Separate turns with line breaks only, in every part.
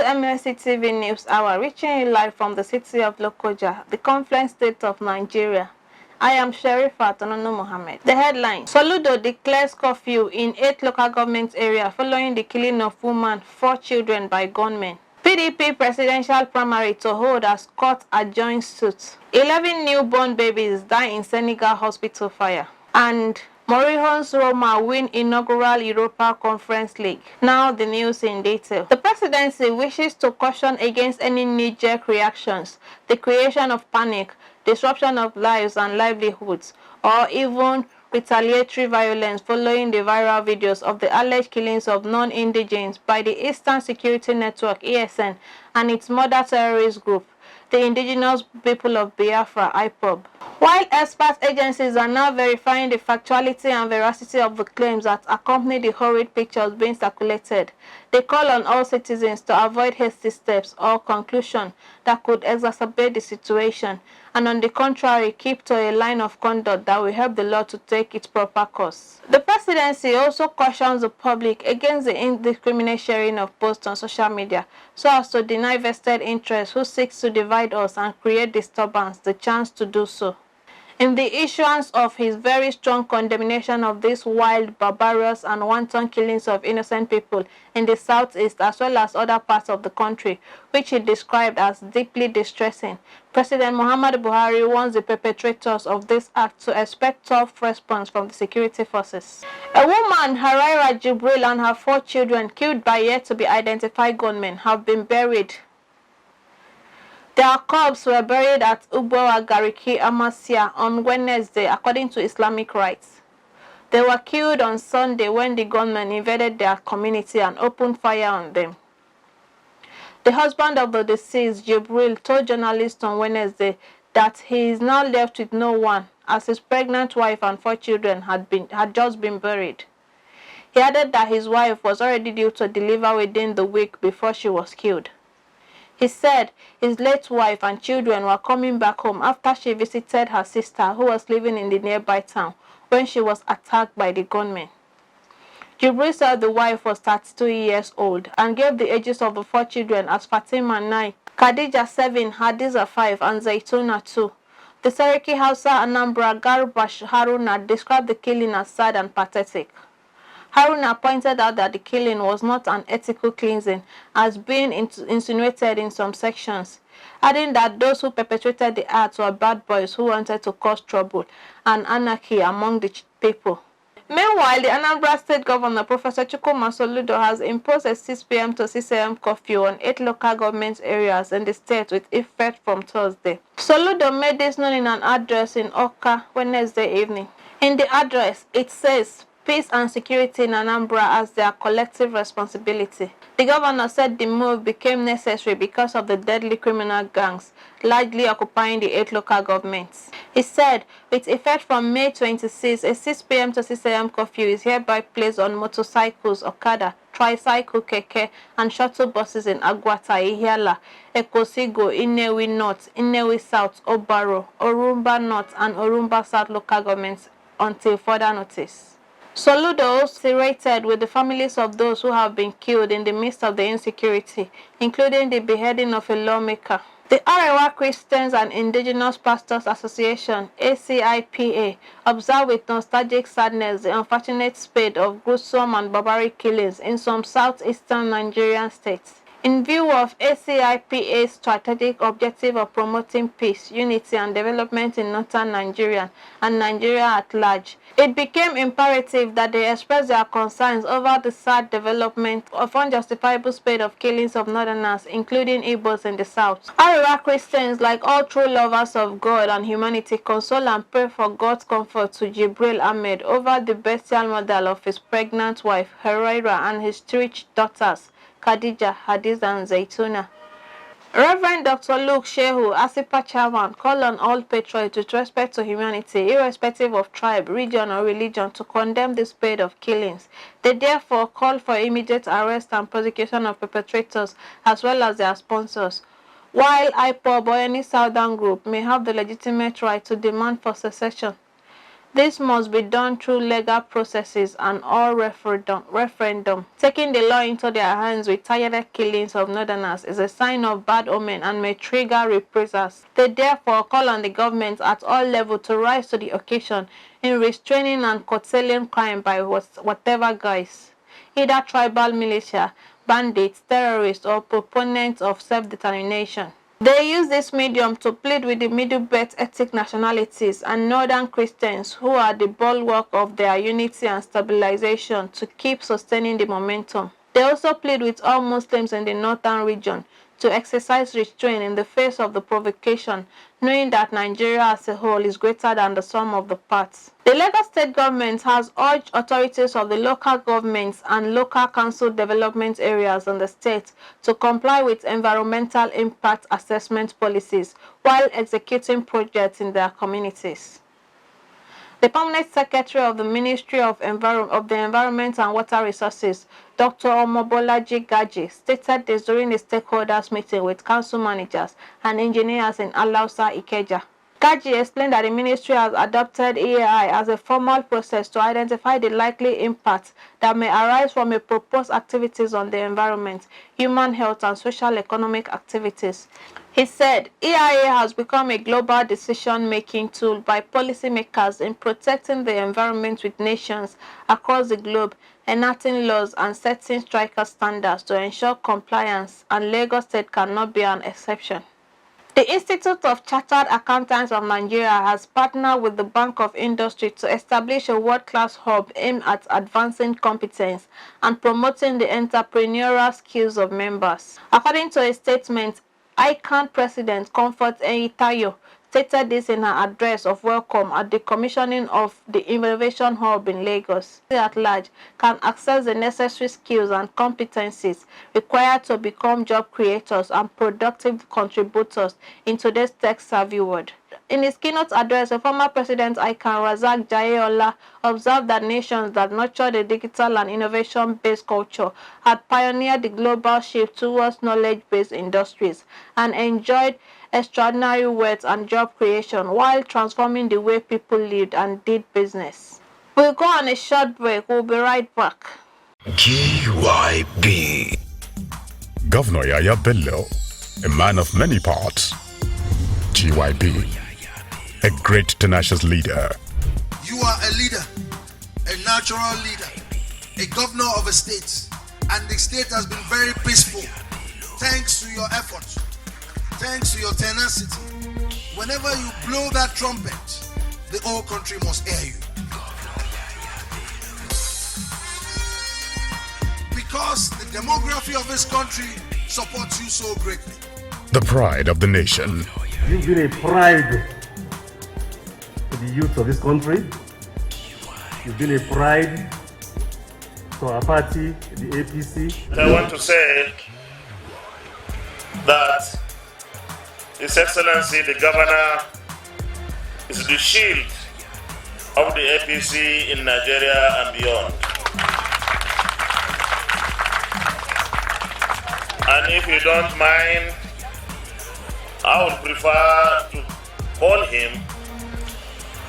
MSC TV News Hour, reaching you live from the city of Lokoja, the Confluence State of Nigeria. I am Sherifat Onono Mohammed. The headline: SOLUDO declares curfew in 8 local government areas following the killing of woman, 4 children by gunmen. PDP presidential primary to hold as court adjourns suit. 11 newborn babies die in Senegal hospital fire. And MOURINHO'S Roma win inaugural Europa Conference League. Now the news in detail. The presidency wishes to caution against any knee-jerk reactions, the creation of panic, disruption of lives and livelihoods, or even retaliatory violence following the viral videos of the alleged killings of non-indigenes by the Eastern Security Network (ESN) and its mother terrorist group, the Indigenous People of Biafra (IPOB). While expert agencies are now verifying the factuality and veracity of the claims that accompany the horrid pictures being circulated, they call on all citizens to avoid hasty steps or conclusions that could exacerbate the situation, and on the contrary, keep to a line of conduct that will help the law to take its proper course. The presidency also cautions the public against the indiscriminate sharing of posts on social media so as to deny vested interests who seeks to divide us and create disturbance the chance to do so. In the issuance of his very strong condemnation of these wild, barbarous, and wanton killings of innocent people in the southeast as well as other parts of the country, which he described as deeply distressing, President Muhammadu Buhari warns the perpetrators of this act to expect tough response from the security forces. A woman, Haraira Jibril, and her 4 children, killed by yet-to-be-identified gunmen, have been buried. Their corpses were buried at Ugbowa Gariki Amasia on Wednesday, according to Islamic rites. They were killed on Sunday when the gunmen invaded their community and opened fire on them. The husband of the deceased, Jibril, told journalists on Wednesday that he is now left with no one, as his pregnant wife and 4 children had just been buried. He added that his wife was already due to deliver within the week before she was killed. He said his late wife and children were coming back home after she visited her sister who was living in the nearby town when she was attacked by the gunmen. Jibril said the wife was 32 years old and gave the ages of the 4 children as Fatima 9, Khadija 7, Hadiza 5, and Zaituna 2. The Seriki Hausa Anambra Garba Haruna described the killing as sad and pathetic. Haruna pointed out that the killing was not an ethical cleansing, as being insinuated in some sections, adding that those who perpetrated the acts were bad boys who wanted to cause trouble and anarchy among the people. Meanwhile, the Anambra State Governor, Professor Chukwuma Soludo, has imposed a 6 p.m. to 6 a.m. curfew on 8 local government areas in the state with effect from Thursday. Soludo made this known in an address in Oka Wednesday evening. In the address, it says, "Peace and security in Anambra as their collective responsibility." The governor said the move became necessary because of the deadly criminal gangs largely occupying the 8 local governments. He said, with effect from May 26, a 6 p.m. to 6 a.m. curfew is hereby placed on motorcycles, Okada, tricycle, keke, and shuttle buses in Agwata, Ihiala, Ekosigo, Inewi North, Inewi South, Obaro, Orumba North, and Orumba South local governments until further notice. Soludo serrated with the families of those who have been killed in the midst of the insecurity, including the beheading of a lawmaker. The Arewa Christians and Indigenous Pastors Association, ACIPA, observed with nostalgic sadness the unfortunate spate of gruesome and barbaric killings in some southeastern Nigerian states. In view of ACIPA's strategic objective of promoting peace, unity, and development in northern Nigeria and Nigeria at large, it became imperative that they express their concerns over the sad development of unjustifiable spate of killings of northerners, including Igbos in the south. Arewa Christians, like all true lovers of God and humanity, console and pray for God's comfort to Jibril Ahmed over the bestial murder of his pregnant wife, Heraira, and his 3 daughters, Khadija, Hadiza, and Zaituna. Reverend Dr. Luke Shehu, ASIPA chairman, called on all patriots with respect to humanity, irrespective of tribe, region, or religion, to condemn this spate of killings. They therefore call for immediate arrest and prosecution of perpetrators as well as their sponsors. While IPOB or any southern group may have the legitimate right to demand for secession, This must be done through legal processes and all referendum. Taking the law into their hands with targeted killings of northerners is a sign of bad omen and may trigger reprisals. They therefore call on the government at all levels to rise to the occasion in restraining and curtailing crime by whatever guise, either tribal militia, bandits, terrorists, or proponents of self-determination. They use this medium to plead with the middle-belt ethnic nationalities and northern Christians who are the bulwark of their unity and stabilization to keep sustaining the momentum. They also plead with all Muslims in the northern region to exercise restraint in the face of the provocation, knowing that Nigeria as a whole is greater than the sum of the parts. The Lagos state government has urged authorities of the local governments and local council development areas in the state to comply with environmental impact assessment policies while executing projects in their communities. The Permanent Secretary of the Ministry of the Environment and Water Resources, Dr. Omobolaji Gaji, stated this during the stakeholders meeting with council managers and engineers in Alausa, Ikeja. Gaji explained that the ministry has adopted EAI as a formal process to identify the likely impacts that may arise from a proposed activities on the environment, human health, and social economic activities. He said EIA has become a global decision-making tool by policymakers in protecting the environment with nations across the globe, enacting laws and setting striker standards to ensure compliance, and Lagos State cannot be an exception. The Institute of Chartered Accountants of Nigeria has partnered with the Bank of Industry to establish a world-class hub aimed at advancing competence and promoting the entrepreneurial skills of members. According to a statement, ICANN President Comfort Eitayo stated this in her address of welcome at the commissioning of the Innovation Hub in Lagos. At large can access the necessary skills and competencies required to become job creators and productive contributors in today's tech-savvy world. In his keynote address, the former President ICANN, Razak Jayeola, observed that nations that nurture the digital and innovation-based culture had pioneered the global shift towards knowledge-based industries and enjoyed extraordinary wealth and job creation while transforming the way people lived and did business. We'll go on a short break. We'll be right back.
GYB. Governor Yaya Bello, a man of many parts. GYB, a great tenacious leader.
You are a leader, a natural leader, a governor of a state, and the state has been very peaceful thanks to your efforts, thanks to your tenacity. Whenever you blow that trumpet, the whole country must hear you. Because the demography of this country supports you so greatly.
The pride of the nation.
You've been a pride to the youth of this country. You've been a pride to our party, the APC.
I want to say that His Excellency the Governor is the shield of the APC in Nigeria and beyond. And if you don't mind, I would prefer to call him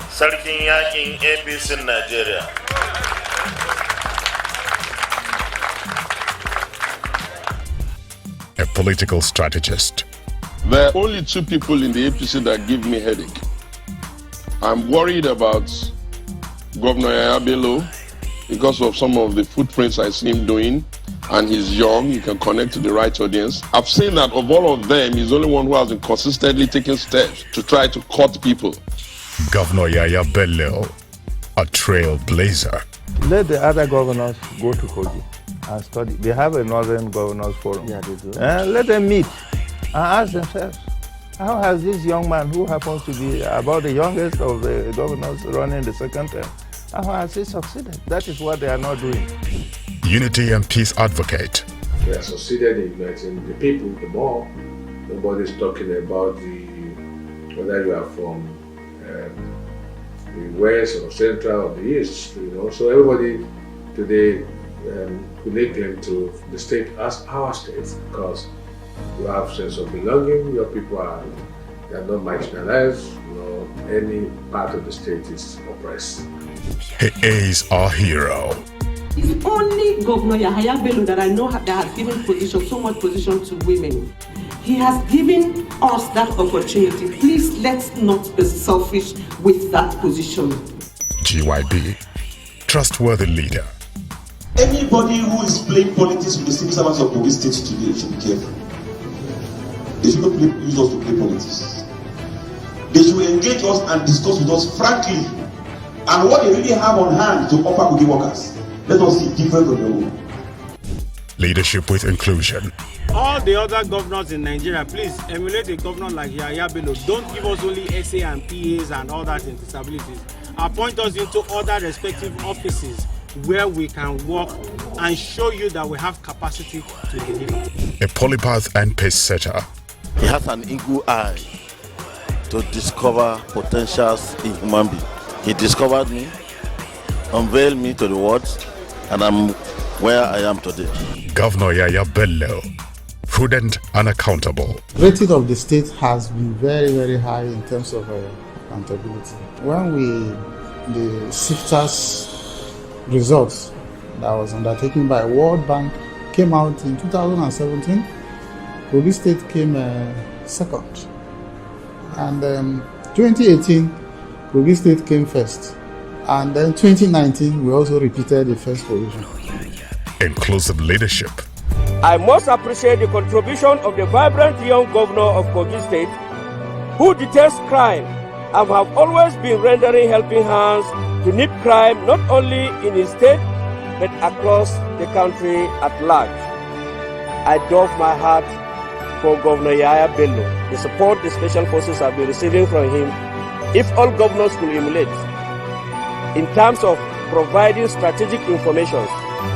Sarkin Yakin APC in Nigeria.
A political strategist.
There are only two people in the APC that give me headache. I'm worried about Governor Yaya Bello because of some of the footprints I see him doing, and he's young, he can connect to the right audience. I've seen that of all of them, he's the only one who has been consistently taking steps to try to cut people.
Governor Yaya Bello, a trailblazer.
Let the other governors go to Kogi and study. They have a Northern Governors Forum. Yeah, they do. Let them meet and ask themselves, how has this young man, who happens to be about the youngest of the governors running the second term, how has he succeeded? That is what they are not doing.
Unity and peace advocate.
We have succeeded in uniting the people the more. Nobody's talking about whether you are from the west or central or the east, So everybody today could lay claim to the state as our state because you have sense of belonging. Your people are They are not marginalized, any part of the state is oppressed.
He is our hero.
It's only Governor Yahaya Bello that I know that has given so much position to women. He has given us that opportunity. Please, let's not be selfish with that position.
GYB, trustworthy leader.
Anybody who is playing politics with the civil servants of Kogi State today should be careful. They should not use us to play politics. They should engage us and discuss with us frankly and what they really have on hand to offer Kogi workers. Let us see different from your own.
Leadership with inclusion.
All the other governors in Nigeria, please emulate a governor like Yahaya Bello. Don't give us only SA and PAs and all that in disabilities. Appoint us into other respective offices where we can work and show you that we have capacity to deliver.
A polypath and pace setter.
He has an eagle eye to discover potentials in human being. He discovered me, unveiled me to the world, and I'm where I am today.
Governor Yahaya Bello, prudent and accountable.
Rating of the state has been very, very high in terms of accountability. When the SIFTAS results that was undertaken by World Bank came out in 2017, Kogi State came second. And 2018, Kogi State came first. And then 2019, we also repeated the first position.
Inclusive leadership.
I most appreciate the contribution of the vibrant young governor of Kogi State, who detests crime and have always been rendering helping hands to nip crime not only in his state, but across the country at large. I doff my hat for Governor Yahaya Bello, the support the special forces have been receiving from him. If all governors could emulate, in terms of providing strategic information,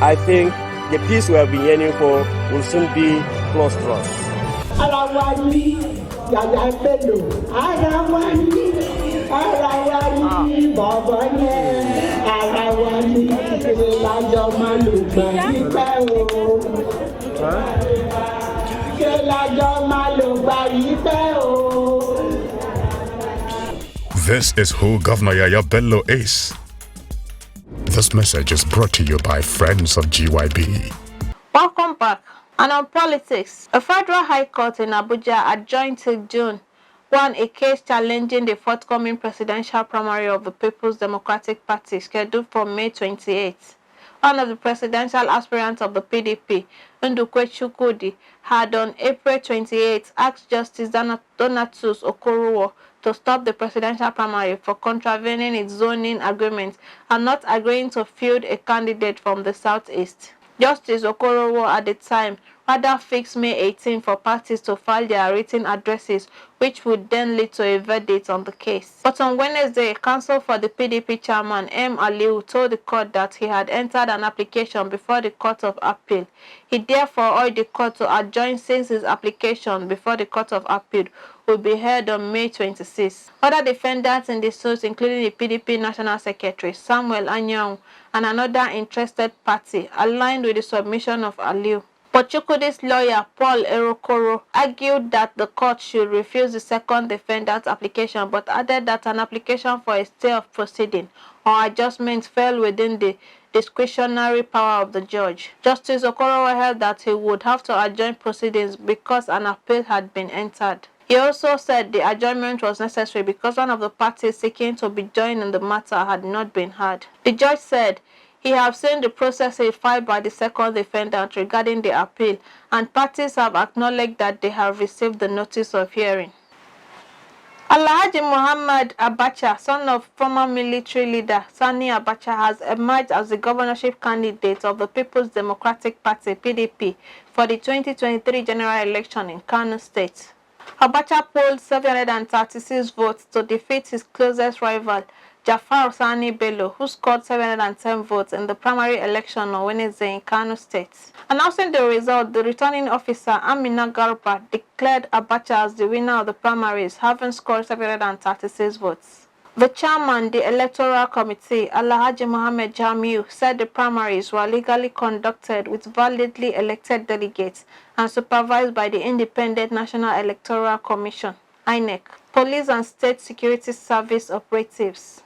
I think the peace we have been yearning for will soon be close to us.
This is who Governor Yahaya Bello is. This message is brought to you by friends of GYB.
Welcome back. And on politics, a federal high court in Abuja adjourned till June won a case challenging the forthcoming presidential primary of the People's Democratic Party scheduled for May 28. One of the presidential aspirants of the PDP, Ndukwe Chukwudi, had on April 28 asked Justice Donatus Okorowo to stop the presidential primary for contravening its zoning agreement and not agreeing to field a candidate from the southeast. Justice Okorowo at the time rather fixed May 18 for parties to file their written addresses, which would then lead to a verdict on the case. But on Wednesday, counsel for the PDP chairman, M. Aliu, told the court that he had entered an application before the Court of Appeal. He therefore urged the court to adjourn since his application before the Court of Appeal will be heard on May 26. Other defendants in the suit, including the PDP National Secretary, Samuel Anyang, and another interested party, aligned with the submission of Aliu. But Chukwudi's lawyer, Paul Erokoro, argued that the court should refuse the second defendant's application, but added that an application for a stay of proceeding or adjustment fell within the discretionary power of the judge. Justice Okorowo held that he would have to adjourn proceedings because an appeal had been entered. He also said the adjournment was necessary because one of the parties seeking to be joined in the matter had not been heard. The judge said he has seen the process filed by the second defendant regarding the appeal, and parties have acknowledged that they have received the notice of hearing. Alhaji Muhammad Abacha, son of former military leader Sani Abacha, has emerged as the governorship candidate of the People's Democratic Party (PDP) for the 2023 general election in Kano State. Abacha polled 736 votes to defeat his closest rival, Jafar Sani Bello, who scored 710 votes in the primary election on Wednesday in Kano State. Announcing the result, the returning officer, Amina Garba, declared Abacha as the winner of the primaries, having scored 736 votes. The chairman, the Electoral Committee, Alhaji Mohammed Jamiu, said the primaries were legally conducted with validly elected delegates and supervised by the Independent National Electoral Commission, INEC. police and state security service operatives.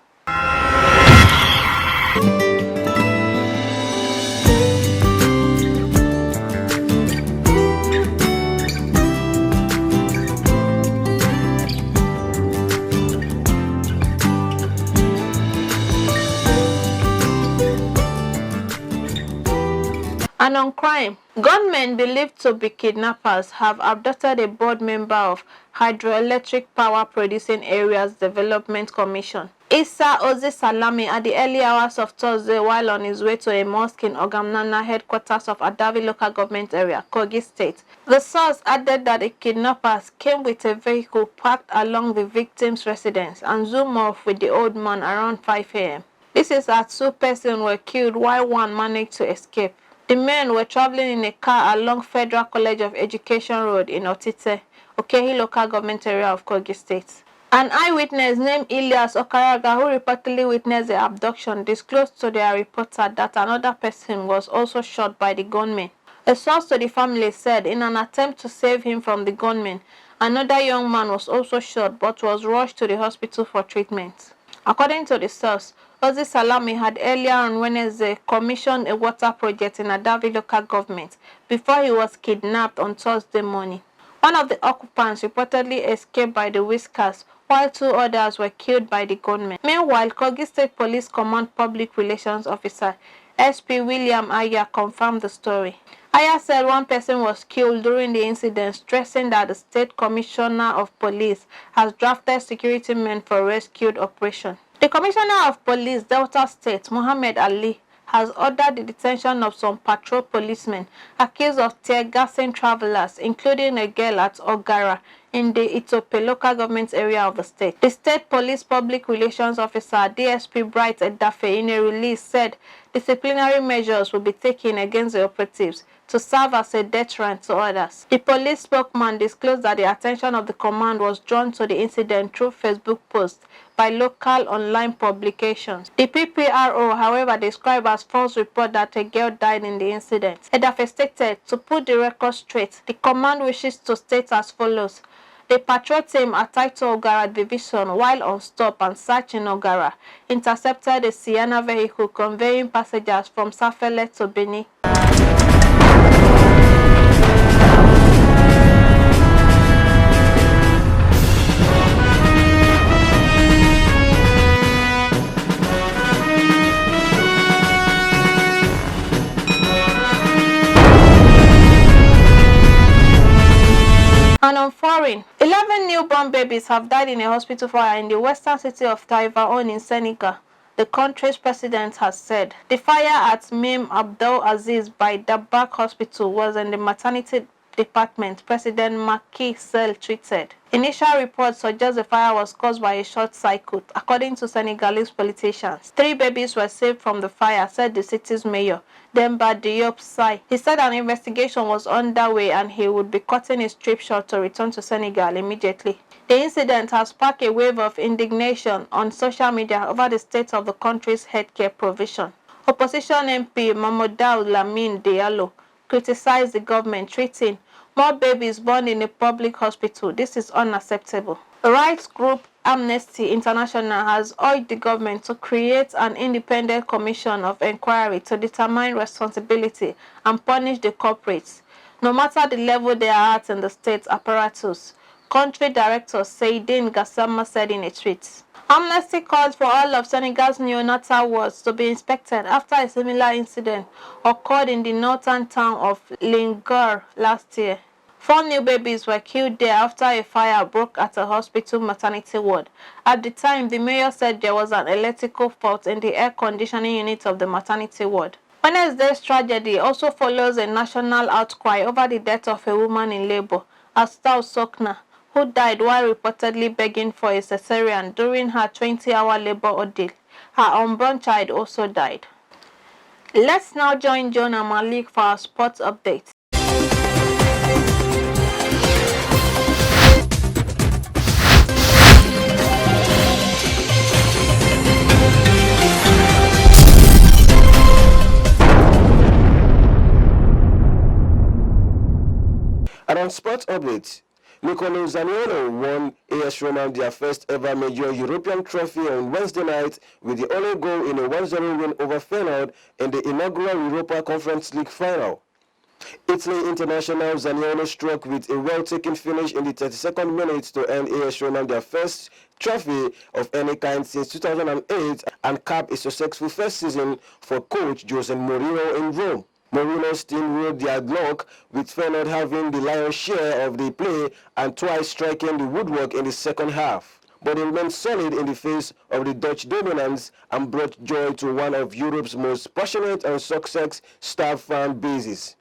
And on crime, gunmen believed to be kidnappers have abducted a board member of Hydroelectric Power Producing Areas Development Commission, Issa Ozi Salami, at the early hours of Thursday while on his way to a mosque in Ogamnana, headquarters of Adavi local government area, Kogi State. The source added that the kidnappers came with a vehicle parked along the victim's residence and zoomed off with the old man around 5 a.m. This is as 2 persons were killed while 1 managed to escape. The men were traveling in a car along Federal College of Education Road in Otite, Okehi local government area of Kogi State. An eyewitness named Ilyas Okaraga, who reportedly witnessed the abduction, disclosed to their reporter that another person was also shot by the gunmen. A source to the family said in an attempt to save him from the gunmen, another young man was also shot but was rushed to the hospital for treatment. According to the source, Ozi Salami had earlier on Wednesday commissioned a water project in Adavi local government before he was kidnapped on Thursday morning. One of the occupants reportedly escaped by the whiskers, while 2 others were killed by the gunmen. Meanwhile, Kogi State Police Command Public Relations Officer SP William Aya confirmed the story. Aya said 1 person was killed during the incident, stressing that the State Commissioner of Police has drafted security men for rescue operation. The Commissioner of Police, Delta State, Mohammed Ali, has ordered the detention of some patrol policemen accused of tear-gassing travelers, including a girl at Ogara in the Itope local government area of the state. The State Police Public Relations Officer, DSP Bright Edafe, in a release said disciplinary measures will be taken against the operatives to serve as a deterrent to others. The police spokesman disclosed that the attention of the command was drawn to the incident through Facebook posts by local online publications. The PPRO, however, described as false report that a girl died in the incident. Edafe stated, to put the record straight, the command wishes to state as follows. The patrol team at Taito Ogara Division, while on stop and search in Ogara, intercepted a Sienna vehicle conveying passengers from Safele to Beni. And on foreign, 11 newborn babies have died in a hospital fire in the western city of Taiwan in Senegal, the country's president has said. The fire at Mim Abdul Aziz by Dabak Hospital was in the maternity department, President Macky Sall tweeted. Initial reports suggest the fire was caused by a short circuit, according to Senegalese politicians. 3 babies were saved from the fire, said the city's mayor, Demba Diop Sai. He said an investigation was underway and he would be cutting his trip short to return to Senegal immediately. The incident has sparked a wave of indignation on social media over the state of the country's healthcare provision. Opposition MP Mamadou Lamine Diallo criticized the government, treating more babies born in a public hospital. This is unacceptable. The rights group Amnesty International has urged the government to create an independent commission of inquiry to determine responsibility and punish the culprits, no matter the level they are at in the state apparatus. Country Director Seydine Gassama said in a tweet. Amnesty called for all of Senegal's neonatal wards to be inspected after a similar incident occurred in the northern town of Linguère last year. 4 new babies were killed there after a fire broke at a hospital maternity ward. At the time, the mayor said there was an electrical fault in the air conditioning unit of the maternity ward. Wednesday's tragedy also follows a national outcry over the death of a woman in labor, Astou Sokna, who died while reportedly begging for a cesarean during her 20-hour labor ordeal. Her unborn child also died. Let's now join Jonah Malik for our sports update.
And on sports updates, Nicolo Zaniolo won AS Roma their first ever major European trophy on Wednesday night with the only goal in a 1-0 win over Feyenoord in the inaugural Europa Conference League final. Italy international Zaniolo struck with a well-taken finish in the 32nd minute to earn AS Roma their first trophy of any kind since 2008 and cap a successful first season for coach Jose Mourinho in Rome. Mourinho's team rode their luck, with Feyenoord having the lion's share of the play and twice striking the woodwork in the second half. But they remained solid in the face of the Dutch dominance and brought joy to one of Europe's most passionate and success-starved fan bases.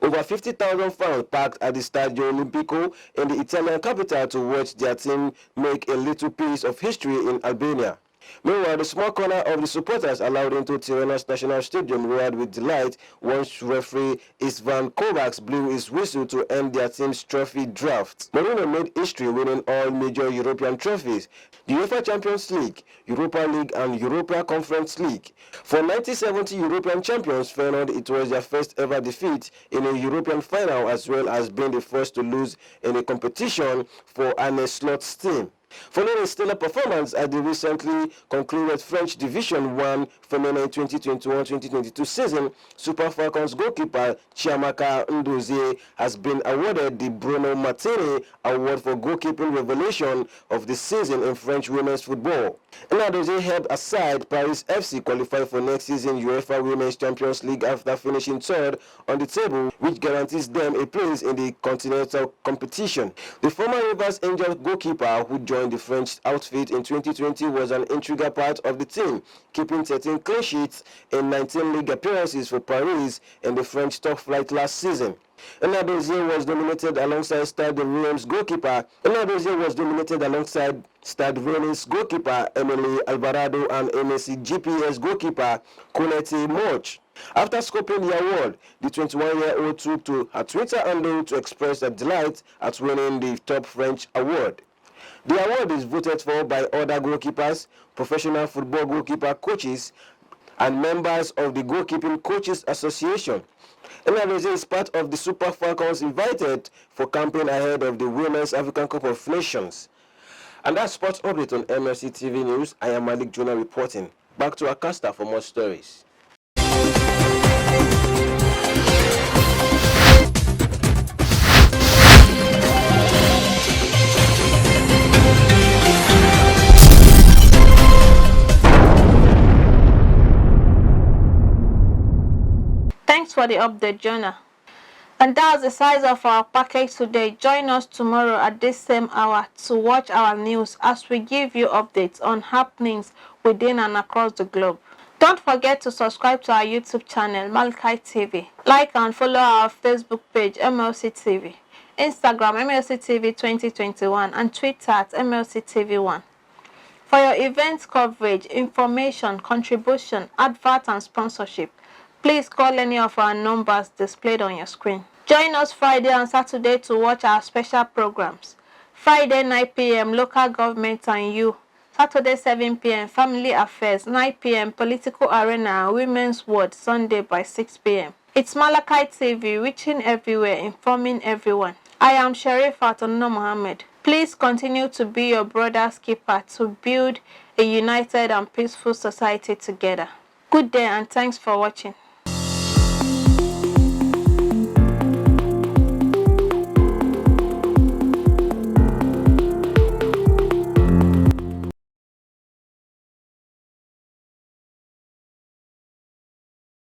Over 50,000 fans packed at the Stadio Olimpico in the Italian capital to watch their team make a little piece of history in Albania. Meanwhile, the small corner of the supporters allowed into Tirena's National Stadium roared with delight once referee Istvan Kovacs blew his whistle to end their team's trophy draft. Mourinho made history winning all major European trophies: the UEFA Champions League, Europa League and Europa Conference League. For 1970 European champions Feyenoord, it was their first ever defeat in a European final, as well as being the first to lose in a competition for Arne Slot's team. Following a stellar performance at the recently concluded French Division 1 Feminine 2021-2022 season, Super Falcons goalkeeper Chiamaka Ndozie has been awarded the Bruno Martini Award for Goalkeeping Revelation of the season in French women's football. Ndozie helped aside Paris FC qualify for next season UEFA Women's Champions League after finishing third on the table, which guarantees them a place in the continental competition. The former Rivers Angels goalkeeper, who joined the French outfit in 2020, was an integral part of the team, keeping 13 clean sheets in 19 league appearances for Paris in the French top flight last season. Ndozie was nominated alongside Stade Reims goalkeeper. Ndozie was nominated alongside Stade Reims goalkeeper Emily Alvarado and MSC GPS goalkeeper Colette Moch. After scoping the award, the 21-year-old took to her Twitter handle to express her delight at winning the top French award. The award is voted for by other goalkeepers, professional football goalkeeper coaches, and members of the Goalkeeping Coaches Association. Ndozie is part of the Super Falcons invited for campaign ahead of the Women's African Cup of Nations. And that's sports update on MLC TV News. I am Malik Jonah reporting. Back to Akasta for more stories.
Thanks for the update, Jonah. And that's the size of our package today. Join us tomorrow at this same hour to watch our news as we give you updates on happenings within and across the globe. Don't forget to subscribe to our YouTube channel, Malkai TV. Like and follow our Facebook page, MLC TV, Instagram, MLC TV 2021, and Twitter at MLC TV1. For your event coverage, information, contribution, advert, and sponsorship, please call any of our numbers displayed on your screen. Join us Friday and Saturday to watch our special programs. Friday 9 p.m. Local Government and You. Saturday 7 p.m. Family Affairs. 9 p.m. Political Arena and Women's World. Sunday by 6 p.m. It's Malachi TV, reaching everywhere, informing everyone. I am Sherifat Mohammed. Please continue to be your brother's keeper to build a united and peaceful society together. Good day and thanks for watching.